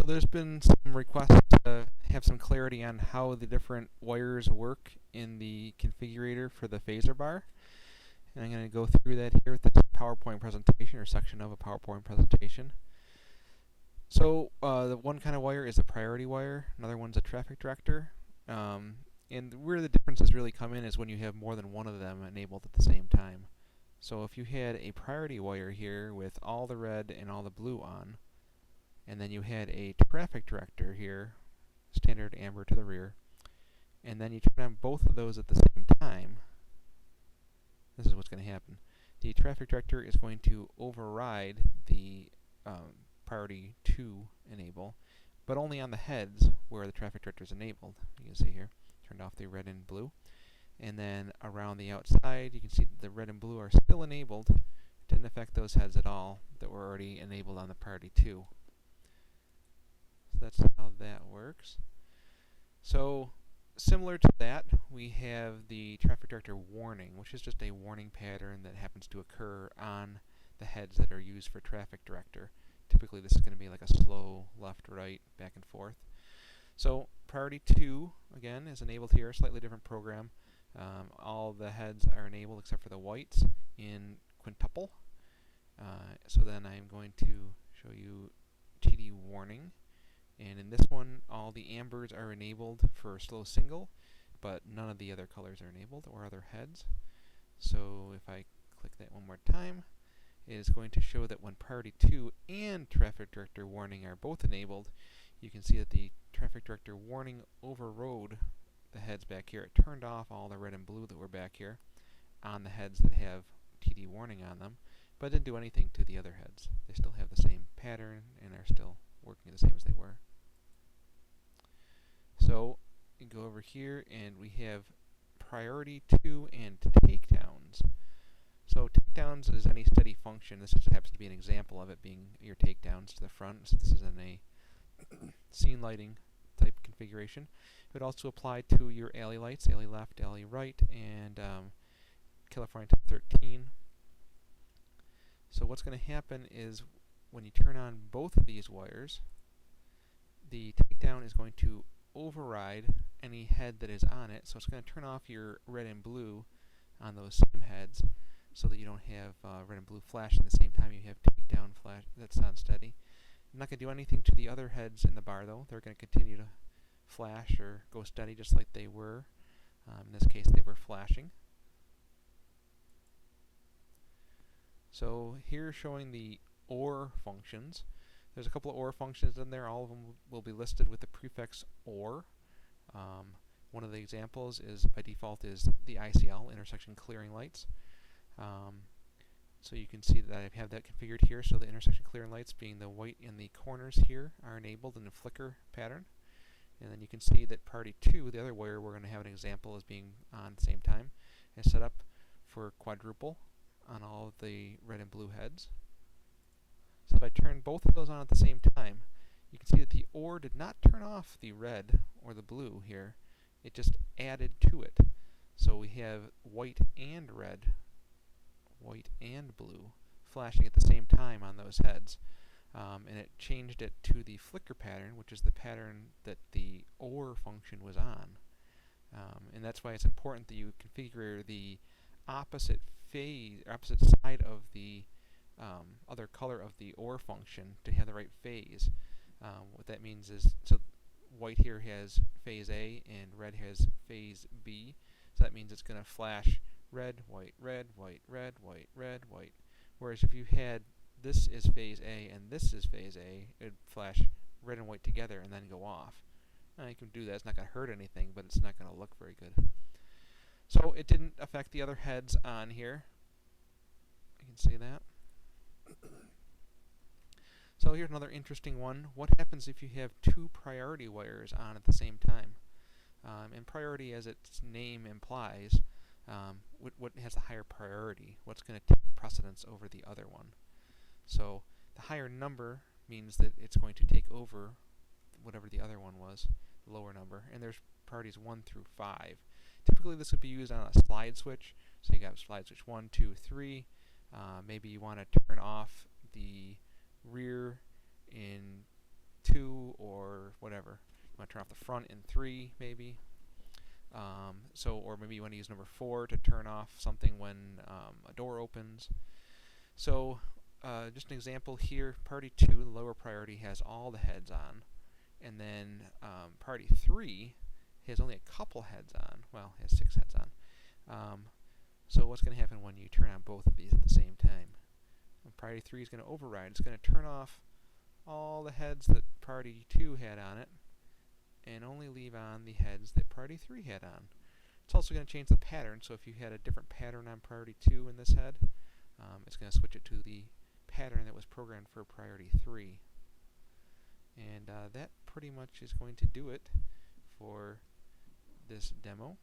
there's been some requests to have some clarity on how the different wires work in the configurator for the phaser bar. And I'm going to go through that here with this PowerPoint presentation or section of a PowerPoint presentation. So the one kind of wire is a priority wire, another one's a traffic director. And where the differences really come in is when you have more than one of them enabled at the same time. So if you had a priority wire here with all the red and all the blue on, and then you had a traffic director here, standard amber to the rear, and then you turn on both of those at the same time, this is what's going to happen. The traffic director is going to override the priority 2 enable, but only on the heads where the traffic director is enabled. You can see here, turned off the red and blue. And then around the outside, you can see that the red and blue are still enabled. It didn't affect those heads at all that were already enabled on the priority 2. So that's how that works. So similar to that, we have the traffic director warning, which is just a warning pattern that happens to occur on the heads that are used for traffic director. Typically this is going to be like a slow left, right, back and forth. So priority 2, again, is enabled here, a slightly different program. All the heads are enabled except for the whites in quintuple. So then I'm going to show you TD warning. And in this one, all the ambers are enabled for slow single, but none of the other colors are enabled or other heads. So if I click that one more time, it is going to show that when priority 2 and traffic director warning are both enabled, you can see that the traffic director warning overrode the heads back here. It turned off all the red and blue that were back here on the heads that have TD warning on them, but it didn't do anything to the other heads. They still have the same pattern and are still working the same as they were. So you go over here and we have priority 2 and takedowns. So takedowns is any steady function. This just happens to be an example of it being your takedowns to the front. So this is in a scene lighting type configuration. It would also apply to your alley lights, alley left, alley right, and California type 13. So what's going to happen is when you turn on both of these wires, the takedown is going to override any head that is on it. So it's going to turn off your red and blue on those same heads so that you don't have red and blue flashing at the same time you have takedown flash that's on steady. I'm not going to do anything to the other heads in the bar though. They're going to continue to flash or go steady just like they were. In this case they were flashing. So here showing the OR functions. There's a couple of OR functions in there. All of them will be listed with the prefix OR. One of the examples is by default is the ICL, intersection clearing lights. So you can see that I have that configured here. So the intersection clearing lights, being the white in the corners here, are enabled in the flicker pattern. And then you can see that priority 2, the other wire we're going to have an example as being on at the same time, is set up for quadruple on all of the red and blue heads. So if I turn both of those on at the same time, you can see that the OR did not turn off the red or the blue here. It just added to it. So we have white and red, white and blue flashing at the same time on those heads. And it changed it to the flicker pattern, which is the pattern that the OR function was on. And that's why it's important that you configure the opposite phase, opposite side of the other color of the OR function to have the right phase. What that means is, so white here has phase A and red has phase B. So that means it's going to flash red, white, red, white, red, white, red, white. Whereas if you had this is phase A and this is phase A, it would flash red and white together and then go off. Now you can do that. It's not going to hurt anything, but it's not going to look very good. So it didn't affect the other heads on here. You can see that. So here's another interesting one. What happens if you have two priority wires on at the same time? And priority, as its name implies, what has the higher priority? What's going to take precedence over the other one? So the higher number means that it's going to take over whatever the other one was, the lower number. And there's priorities 1 through 5. Typically this would be used on a slide switch. So you got slide switch 1, 2, 3. Maybe you want to turn off the rear in 2 whatever. You want to turn off the front in 3, maybe. Or maybe you want to use number 4 to turn off something when a door opens. So just an example here, priority 2, the lower priority, has all the heads on, and then priority 3 has only a couple heads on. Well, it has 6 heads on. So what's going to happen when you turn on both of these at the same time? Priority 3 is going to override. It's going to turn off all the heads that priority 2 had on it, and only leave on the heads that priority 3 had on. It's also going to change the pattern, so if you had a different pattern on priority 2 in this head, it's going to switch it to the pattern that was programmed for priority 3. And that pretty much is going to do it for this demo.